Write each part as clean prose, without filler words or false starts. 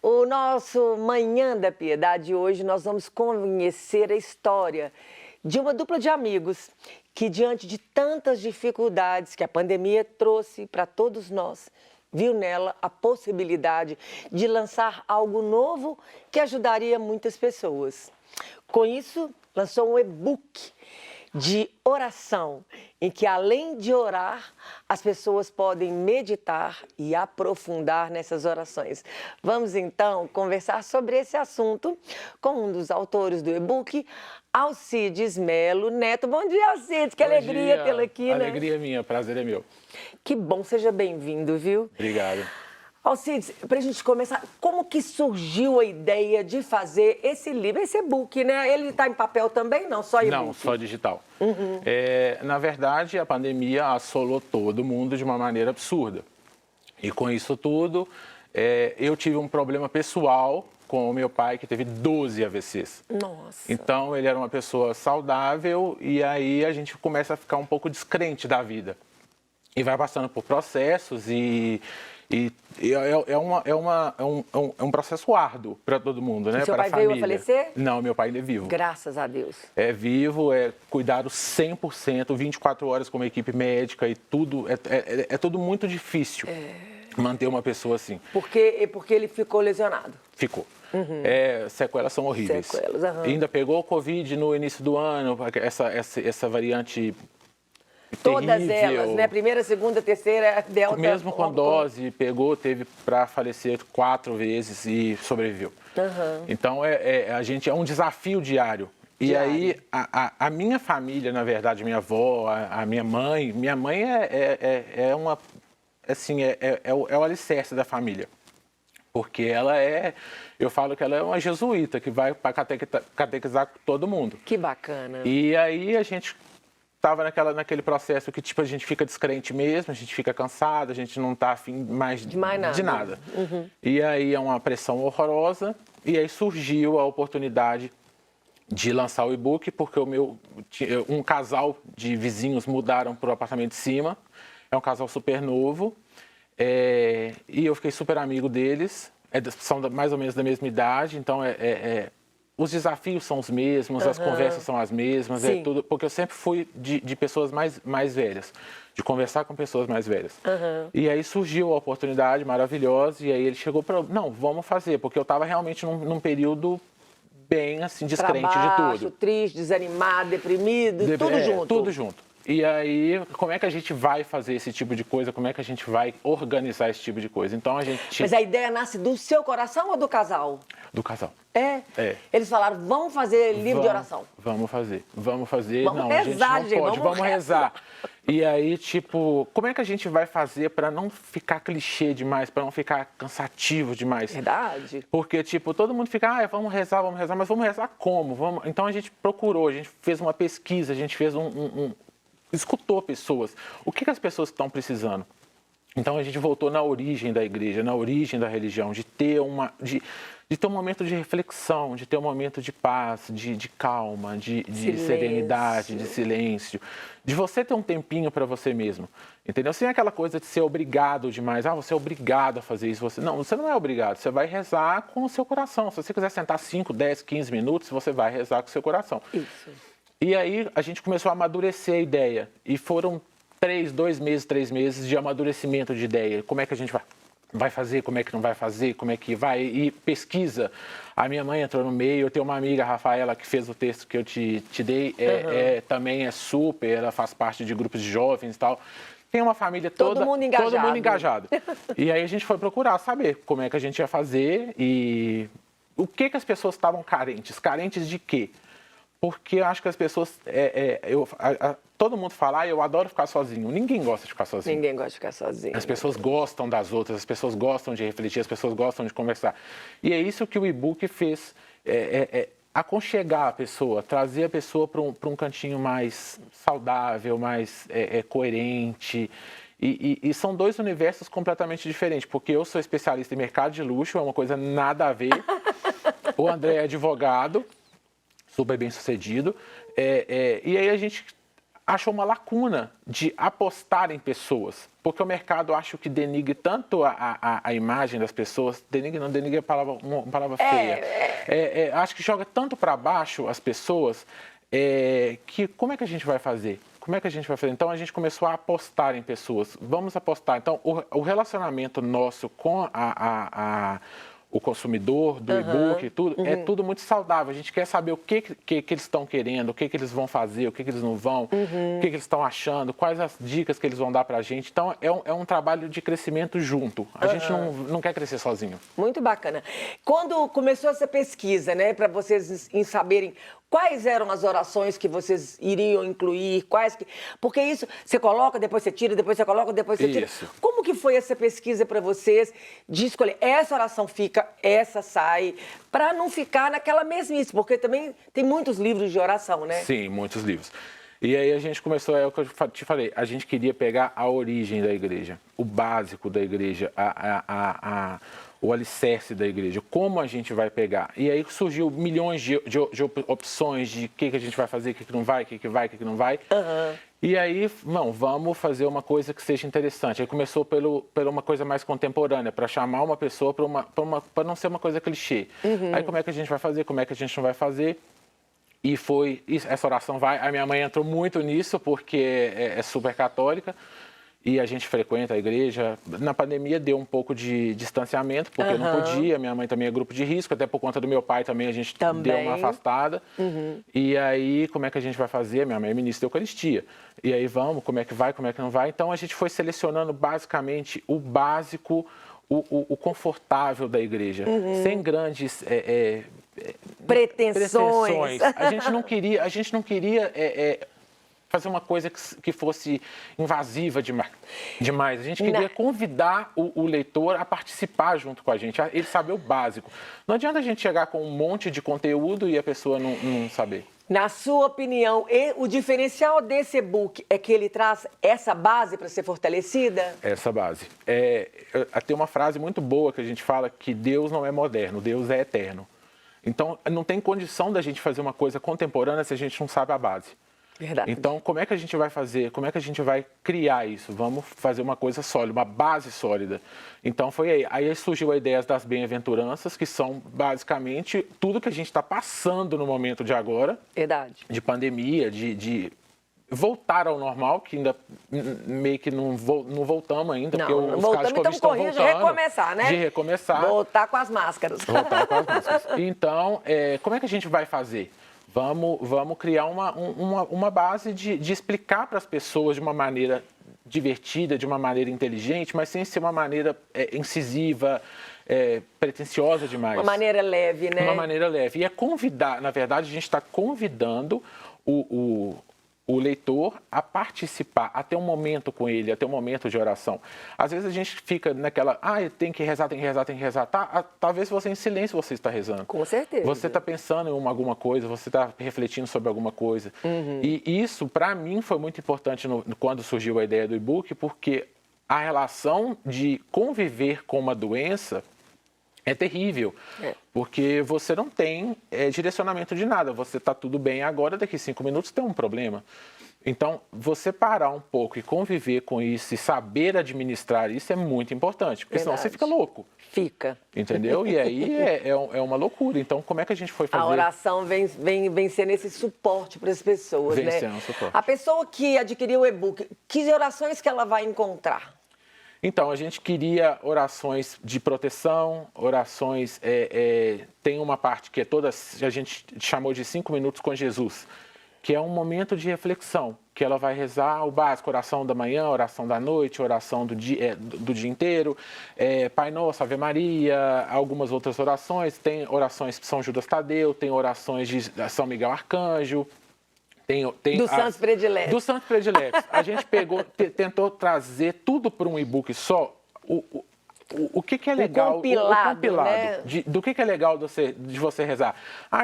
O nosso Manhã da Piedade hoje nós vamos conhecer a história de uma dupla de amigos que, diante de tantas dificuldades que a pandemia trouxe para todos nós, viu nela a possibilidade de lançar algo novo que ajudaria muitas pessoas. Com isso, lançou um e-book de oração, em que, além de orar, as pessoas podem meditar e aprofundar nessas orações. Vamos, então, conversar sobre esse assunto com um dos autores do e-book, Alcides Melo Neto. Bom dia, Alcides, que alegria tê-lo aqui, né? Alegria minha, prazer é meu. Que bom, seja bem-vindo, viu? Obrigado. Alcides, para a gente começar, como que surgiu a ideia de fazer esse livro, esse e-book, né? Ele está em papel também, não? Só e-book? Não, só digital. Na verdade, a pandemia assolou todo mundo de uma maneira absurda. E com isso tudo, eu tive um problema pessoal com o meu pai, que teve 12 AVCs. Nossa. Então, ele era uma pessoa saudável e aí a gente começa a ficar um pouco descrente da vida. E vai passando por processos é um processo árduo para todo mundo, né? E seu para pai a família. veio a falecer? Não, meu pai ainda é vivo. Graças a Deus. É vivo, é cuidado 100%, 24 horas com uma equipe médica e tudo. É tudo muito difícil manter uma pessoa assim. Porque ele ficou lesionado? Ficou. Sequelas são horríveis. Sequelas, Ainda pegou Covid no início do ano, essa variante. Todas terrível. elas, né? Primeira, segunda, terceira, delta. Mesmo com dose, teve para falecer 4 vezes e sobreviveu. Então, a gente é um desafio diário. E aí, a minha família, na verdade, minha avó, a minha mãe é o alicerce da família. Porque eu falo que ela é uma jesuíta que vai para catequizar todo mundo. Que bacana. E aí a gente estava naquele processo que, tipo, a gente fica descrente mesmo, a gente fica cansado, a gente não está afim mais de nada. E aí é uma pressão horrorosa, e aí surgiu a oportunidade de lançar o e-book, porque um casal de vizinhos mudaram para o apartamento de cima, é um casal super novo, e eu fiquei super amigo deles, são mais ou menos da mesma idade, então os desafios são os mesmos, as conversas são as mesmas, tudo, porque eu sempre fui de pessoas mais velhas, de conversar com pessoas mais velhas. E aí surgiu a oportunidade maravilhosa, e aí ele chegou para, não, vamos fazer, porque eu estava realmente num período bem, assim, descrente de tudo. Triste, desanimado, deprimido, tudo junto. Tudo junto. E aí, como é que a gente vai fazer esse tipo de coisa? Como é que a gente vai organizar esse tipo de coisa? Então, a gente... Mas a ideia nasce do seu coração ou do casal? Do casal. Eles falaram, vamos fazer livro de oração. Vamos fazer. Vamos não, rezar, a gente não pode. Vamos rezar. E aí, tipo, como é que a gente vai fazer para não ficar clichê demais, para não ficar cansativo demais? Verdade. Porque, tipo, todo mundo fica, vamos rezar, mas vamos rezar como? Então, a gente procurou, a gente fez uma pesquisa, a gente fez escutou pessoas. O que as pessoas estão precisando? Então, a gente voltou na origem da igreja, na origem da religião, de ter um momento de reflexão, de ter um momento de paz, de calma, de serenidade, de silêncio, de você ter um tempinho para você mesmo, entendeu? Sem aquela coisa de ser obrigado demais, você é obrigado a fazer isso. Não, você não é obrigado, você vai rezar com o seu coração. Se você quiser sentar 5, 10, 15 minutos, você vai rezar com o seu coração. Isso. E aí a gente começou a amadurecer a ideia, e foram 3 meses de amadurecimento de ideia. Como é que a gente vai fazer, como é que não vai fazer, como é que vai, e pesquisa. A minha mãe entrou no meio, eu tenho uma amiga, a Rafaela, que fez o texto que eu te dei, também é super, ela faz parte de grupos de jovens e tal. Tem uma família toda... Todo mundo engajado. E aí a gente foi procurar saber como é que a gente ia fazer e o que as pessoas estavam carentes. Carentes de quê? Porque eu acho que as pessoas... todo mundo fala, eu adoro ficar sozinho. Ninguém gosta de ficar sozinho. Ninguém gosta de ficar sozinho. As pessoas gostam das outras, as pessoas gostam de refletir, as pessoas gostam de conversar. E é isso que o e-book fez, aconchegar a pessoa, trazer a pessoa para um cantinho mais saudável, mais coerente. E são 2 universos completamente diferentes, porque eu sou especialista em mercado de luxo, é uma coisa nada a ver. O André é advogado, super bem sucedido. E aí a gente achou uma lacuna de apostar em pessoas, porque o mercado acho que denigre tanto a imagem das pessoas, denigre é uma palavra feia, acho que joga tanto para baixo as pessoas, que como é que a gente vai fazer? Como é que a gente vai fazer? Então, a gente começou a apostar em pessoas. Vamos apostar. Então, o relacionamento nosso com o consumidor do e-book e tudo, é tudo muito saudável. A gente quer saber o que eles estão querendo, o que eles vão fazer, o que eles não vão, o que eles estão achando, quais as dicas que eles vão dar para a gente. Então, é um trabalho de crescimento junto. A gente não quer crescer sozinho. Muito bacana. Quando começou essa pesquisa, né, para vocês saberem quais eram as orações que vocês iriam incluir, porque isso você coloca, depois você tira, depois você coloca, depois você tira. Como que foi essa pesquisa para vocês de escolher essa oração fica, essa sai, para não ficar naquela mesmice, porque também tem muitos livros de oração, né? Sim, muitos livros. E aí a gente começou, é o que eu te falei, a gente queria pegar a origem da igreja, o básico da igreja, o alicerce da igreja, como a gente vai pegar. E aí surgiu milhões de opções de o que a gente vai fazer, o que não vai, o que vai, o que não vai. E aí, vamos fazer uma coisa que seja interessante. Aí começou por uma coisa mais contemporânea, para chamar uma pessoa para não ser uma coisa clichê. Aí como é que a gente vai fazer, como é que a gente não vai fazer. E essa oração vai. A minha mãe entrou muito nisso, porque é super católica. E a gente frequenta a igreja. Na pandemia deu um pouco de distanciamento, porque não podia. Minha mãe também é grupo de risco, até por conta do meu pai também a gente deu uma afastada. E aí, como é que a gente vai fazer? Minha mãe é ministra da Eucaristia. E aí, como é que vai, como é que não vai? Então, a gente foi selecionando basicamente o básico, o confortável da igreja, sem grandes pretensões. A gente não queria fazer uma coisa que fosse invasiva demais. A gente queria convidar o leitor a participar junto com a gente, a ele saber o básico. Não adianta a gente chegar com um monte de conteúdo e a pessoa não saber. Na sua opinião, o diferencial desse e-book é que ele traz essa base para ser fortalecida? Essa base. Tem uma frase muito boa que a gente fala que Deus não é moderno, Deus é eterno. Então, não tem condição da gente fazer uma coisa contemporânea se a gente não sabe a base. Verdade. Então, como é que a gente vai fazer? Como é que a gente vai criar isso? Vamos fazer uma coisa sólida, uma base sólida. Então, foi aí. Aí surgiu a ideia das bem-aventuranças, que são basicamente tudo que a gente está passando no momento de agora. Verdade. De pandemia, de voltar ao normal, que ainda meio que não voltamos ainda, porque os casos de Covid estão voltando. De recomeçar, né? De recomeçar. Voltar com as máscaras. Voltar com as máscaras. Então, como é que a gente vai fazer? Vamos criar uma base de explicar para as pessoas de uma maneira divertida, de uma maneira inteligente, mas sem ser uma maneira incisiva, pretensiosa demais. Uma maneira leve, né? Uma maneira leve. E convidar, na verdade, a gente está convidando o leitor a participar, a ter um momento com ele, a ter um momento de oração. Às vezes a gente fica naquela, tem que rezar, tem que rezar, tem que rezar. Talvez você em silêncio você está rezando. Com certeza. Você está pensando em alguma coisa, você está refletindo sobre alguma coisa. E isso, para mim, foi muito importante quando surgiu a ideia do e-book, porque a relação de conviver com uma doença é terrível, porque você não tem direcionamento de nada. Você está tudo bem agora, daqui 5 minutos tem um problema. Então, você parar um pouco e conviver com isso e saber administrar isso é muito importante, porque senão você fica louco. Fica. Entendeu? E aí é uma loucura. Então, como é que a gente foi fazer? A oração vem sendo esse suporte para as pessoas, né? Vem sendo suporte. A pessoa que adquiriu o e-book, que orações que ela vai encontrar? Então, a gente queria orações de proteção, orações... tem uma parte que a gente chamou de 5 minutos com Jesus, que é um momento de reflexão, que ela vai rezar o básico, oração da manhã, oração da noite, oração do dia inteiro, Pai Nosso, Ave Maria, algumas outras orações, tem orações de São Judas Tadeu, tem orações de São Miguel Arcanjo, dos santos prediletos. Dos santos prediletos. A gente tentou trazer tudo para um e-book só. O que é legal? O compilado, né? Do que é legal de você rezar?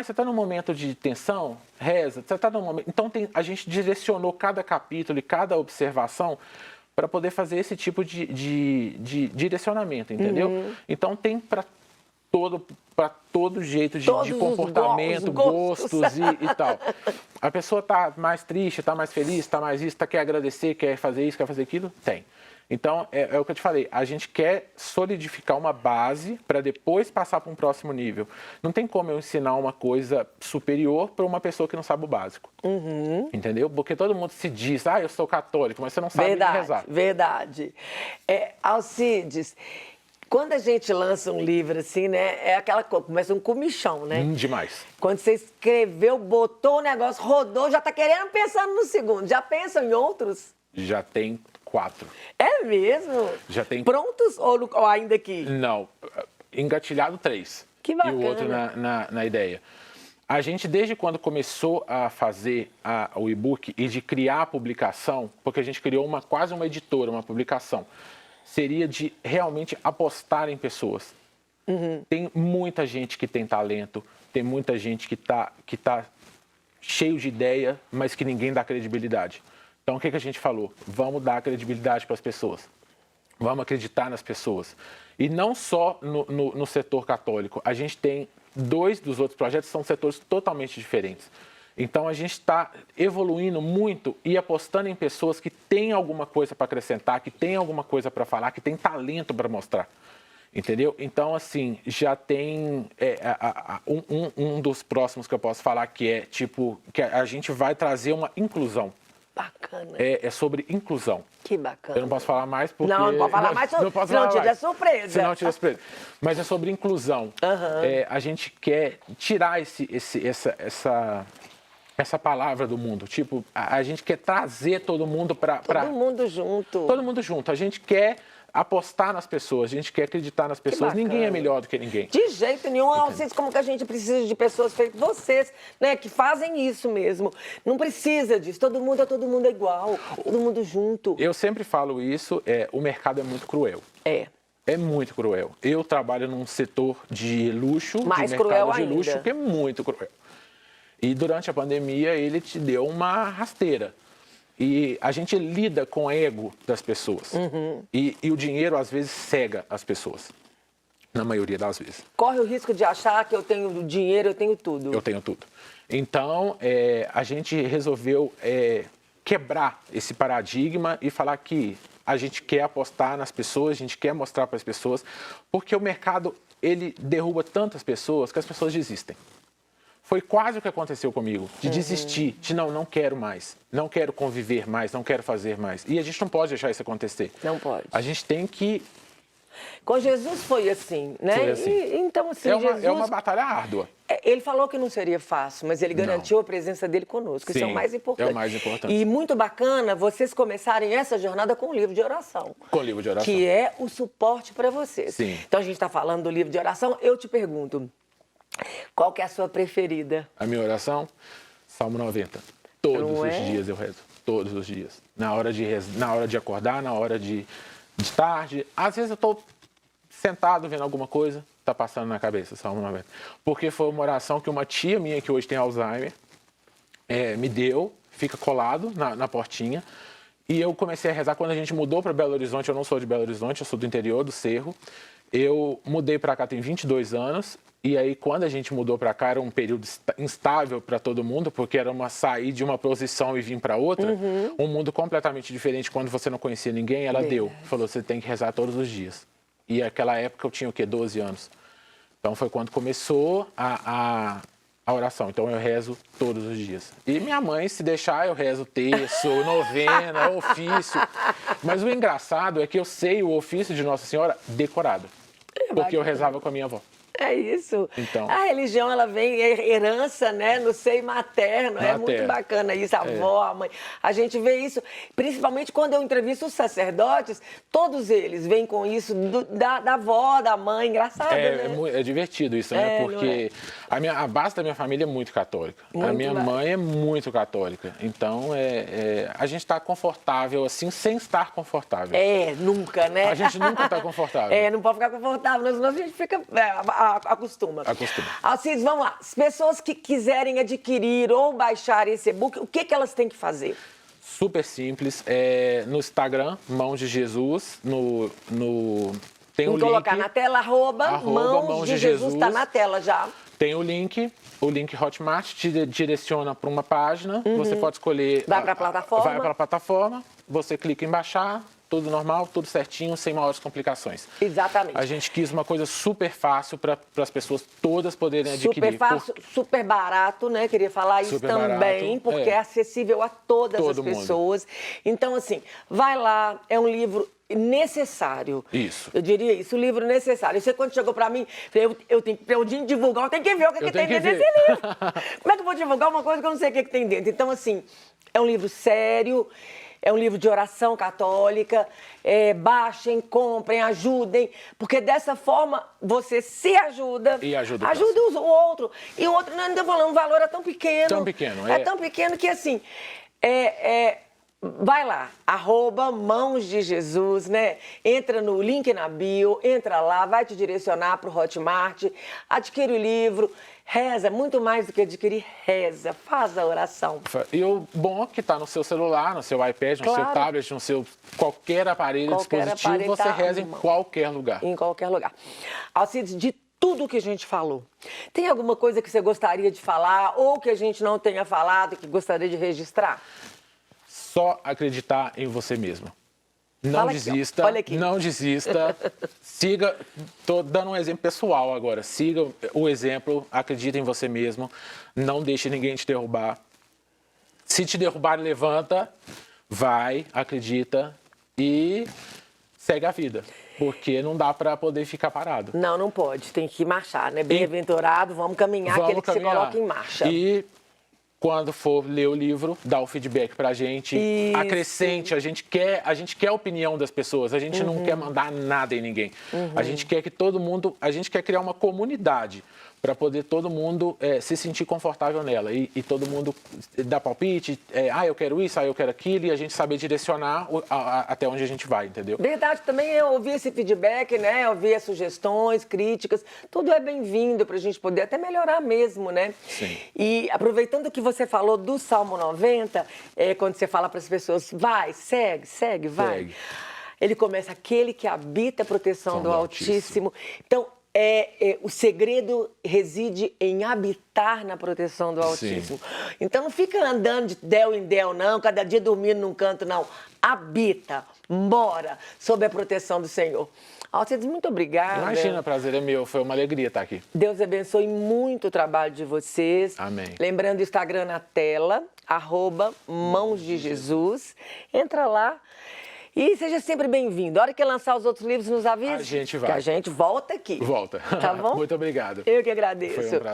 Você está num momento de tensão? Reza. Você tá num momento... Então, a gente direcionou cada capítulo e cada observação para poder fazer esse tipo de direcionamento, entendeu? Então, tem para para todo jeito de comportamento, gostos. e tal. A pessoa está mais triste, está mais feliz, está mais isso, quer agradecer, quer fazer isso, quer fazer aquilo? Tem. Então, é o que eu te falei, a gente quer solidificar uma base para depois passar para um próximo nível. Não tem como eu ensinar uma coisa superior para uma pessoa que não sabe o básico. Entendeu? Porque todo mundo se diz, eu sou católico, mas você não sabe rezar. Verdade. Alcides, quando a gente lança um livro assim, né, é aquela coisa, começa um comichão, né? Demais. Quando você escreveu, botou o negócio, rodou, já tá querendo pensando no segundo. Já pensam em outros? Já tem 4. É mesmo? Já tem. Prontos ou ainda aqui? Não, engatilhado 3. Que bacana. E o outro na ideia. A gente, desde quando começou a fazer o e-book e de criar a publicação, porque a gente criou quase uma editora, uma publicação, seria de realmente apostar em pessoas. Tem muita gente que tem talento, tem muita gente que tá cheio de ideia, mas que ninguém dá credibilidade. Então, o que a gente falou? Vamos dar credibilidade para as pessoas. Vamos acreditar nas pessoas. E não só no setor católico. A gente tem 2 dos outros projetos que são setores totalmente diferentes. Então, a gente está evoluindo muito e apostando em pessoas que têm alguma coisa para acrescentar, que têm alguma coisa para falar, que têm talento para mostrar. Entendeu? Então, assim, já tem um dos próximos que eu posso falar que é, tipo, que a gente vai trazer uma inclusão. Bacana. É sobre inclusão. Que bacana. Eu não posso falar mais porque... Não pode falar mais, senão tira surpresa. Senão tira surpresa. Mas é sobre inclusão. A gente quer tirar essa palavra do mundo. Tipo, a gente quer trazer todo mundo para... Todo mundo junto. Todo mundo junto. A gente quer apostar nas pessoas, a gente quer acreditar nas pessoas. Ninguém é melhor do que ninguém. De jeito nenhum, Alcides, como que a gente precisa de pessoas feitas vocês, né, que fazem isso mesmo. Não precisa disso, todo mundo é igual, todo mundo junto. Eu sempre falo isso, o mercado é muito cruel. É muito cruel. Eu trabalho num setor de luxo, mais de cruel mercado de ainda. luxo, que é muito cruel. E durante a pandemia ele te deu uma rasteira. E a gente lida com o ego das pessoas. E o dinheiro, às vezes, cega as pessoas. Na maioria das vezes. Corre o risco de achar que eu tenho dinheiro, eu tenho tudo. Eu tenho tudo. Então, a gente resolveu quebrar esse paradigma e falar que a gente quer apostar nas pessoas, a gente quer mostrar para as pessoas, porque o mercado, ele derruba tantas pessoas que as pessoas desistem. Foi quase o que aconteceu comigo, de desistir, de não quero mais, não quero conviver mais, não quero fazer mais. E a gente não pode deixar isso acontecer. Não pode. A gente tem que... Com Jesus foi assim, né? Foi assim. Então, assim, é uma batalha árdua. Ele falou que não seria fácil, mas ele garantiu a presença dele conosco. Sim, isso é o mais importante. É o mais importante. E muito bacana vocês começarem essa jornada com o livro de oração. Com o livro de oração. Que é o suporte para vocês. Sim. Então, a gente está falando do livro de oração. Eu te pergunto, qual que é a sua preferida? A minha oração? Salmo 90. Todos os dias eu rezo. Todos os dias. Na hora de acordar, na hora de tarde. Às vezes eu estou sentado vendo alguma coisa, está passando na cabeça, Salmo 90. Porque foi uma oração que uma tia minha, que hoje tem Alzheimer, me deu, fica colado na portinha. E eu comecei a rezar quando a gente mudou para Belo Horizonte. Eu não sou de Belo Horizonte, eu sou do interior, do Cerro. Eu mudei para cá tem 22 anos. E aí, quando a gente mudou para cá, era um período instável para todo mundo, porque era sair de uma posição e vir para outra. Um mundo completamente diferente. Quando você não conhecia ninguém, ela deu. Falou, você tem que rezar todos os dias. E naquela época eu tinha o quê? 12 anos. Então, foi quando começou a oração. Então, eu rezo todos os dias. E minha mãe, se deixar, eu rezo terço, novena, ofício. Mas o engraçado é que eu sei o ofício de Nossa Senhora decorado. Porque eu rezava com a minha avó. É isso. Então, a religião, ela vem, herança, né, no seio materno. É muito bacana isso, a avó, a mãe. A gente vê isso, principalmente quando eu entrevisto os sacerdotes, todos eles vêm com isso da avó, da mãe. Engraçado, né? É divertido isso, né? Porque a base da minha família é muito católica. A minha mãe é muito católica. Então, a gente está confortável, assim, sem estar confortável. Nunca, né? A gente nunca está confortável. Não pode ficar confortável, senão a gente fica... Acostuma. Alcides, vamos lá. As pessoas que quiserem adquirir ou baixar esse e-book, o que elas têm que fazer? Super simples. No Instagram, Mãos de Jesus, no Tem Vamos o colocar link, na tela, arroba Mãos de Jesus, está na tela já. Tem o link Hotmart te direciona para uma página, você pode escolher... Vai para a plataforma. Vai para a plataforma, você clica em baixar, tudo normal, tudo certinho, sem maiores complicações. Exatamente. A gente quis uma coisa super fácil para as pessoas todas poderem adquirir. Super fácil, super barato, né? Queria falar isso Super também, barato, porque é acessível a todas Todo as mundo. pessoas. Então, assim, vai lá, é um livro necessário. Isso. Eu diria isso, um livro necessário. Você, quando chegou pra mim, eu tenho que, pra eu divulgar, eu tenho que ver o que tem dentro desse livro. Como é que eu vou divulgar uma coisa que eu não sei o que tem dentro? Então, assim, é um livro sério, é um livro de oração católica. Baixem, comprem, ajudem, porque dessa forma você se ajuda. E ajuda o outro. E o outro, não estou falando, o valor é tão pequeno. Tão pequeno. É tão pequeno que, assim, vai lá, arroba Mãos de Jesus, né? Entra no link na bio, entra lá, vai te direcionar para o Hotmart, adquire o livro, reza, muito mais do que adquirir, reza, faz a oração. E o bom é que está no seu celular, no seu iPad, no seu tablet, no seu qualquer aparelho, dispositivo, você reza em qualquer lugar. Em qualquer lugar. Alcides, de tudo que a gente falou, tem alguma coisa que você gostaria de falar ou que a gente não tenha falado que gostaria de registrar? Só acreditar em você mesmo. Não desista, olha aqui. Não desista. Siga, tô dando um exemplo pessoal agora. Siga o exemplo, acredita em você mesmo. Não deixe ninguém te derrubar. Se te derrubar, levanta, vai, acredita e segue a vida. Porque não dá para poder ficar parado. Não, não pode. Tem que marchar, né? Bem-aventurado, vamos caminhar, aquele que se coloca em marcha. E quando for ler o livro, dá o feedback pra gente, Isso. Acrescente, a gente quer a opinião das pessoas, a gente não quer mandar nada em ninguém. A gente quer que todo mundo, a gente quer criar uma comunidade para poder todo mundo se sentir confortável nela e todo mundo dar palpite, eu quero isso, eu quero aquilo, e a gente saber direcionar até onde a gente vai, entendeu? Verdade, também eu ouvi esse feedback, né? Ouvir as sugestões, críticas, tudo é bem-vindo para a gente poder até melhorar mesmo, né? Sim. E aproveitando que você falou do Salmo 90, quando você fala para as pessoas, vai, segue, vai. Segue. Ele começa, aquele que habita a proteção do Altíssimo. Então, o segredo reside em habitar na proteção do Altíssimo. Sim. Então, não fica andando de del em del, não, cada dia dormindo num canto, não. Habita, mora sob a proteção do Senhor. Alcides, muito obrigada. Imagina, prazer é meu, foi uma alegria estar aqui. Deus abençoe muito o trabalho de vocês. Amém. Lembrando o Instagram na tela, @Mãos de Jesus. Entra lá. E seja sempre bem-vindo. A hora que lançar os outros livros, nos avise. A gente vai. Que a gente volta aqui. Volta. Tá bom? Muito obrigado. Eu que agradeço. Foi um prazer.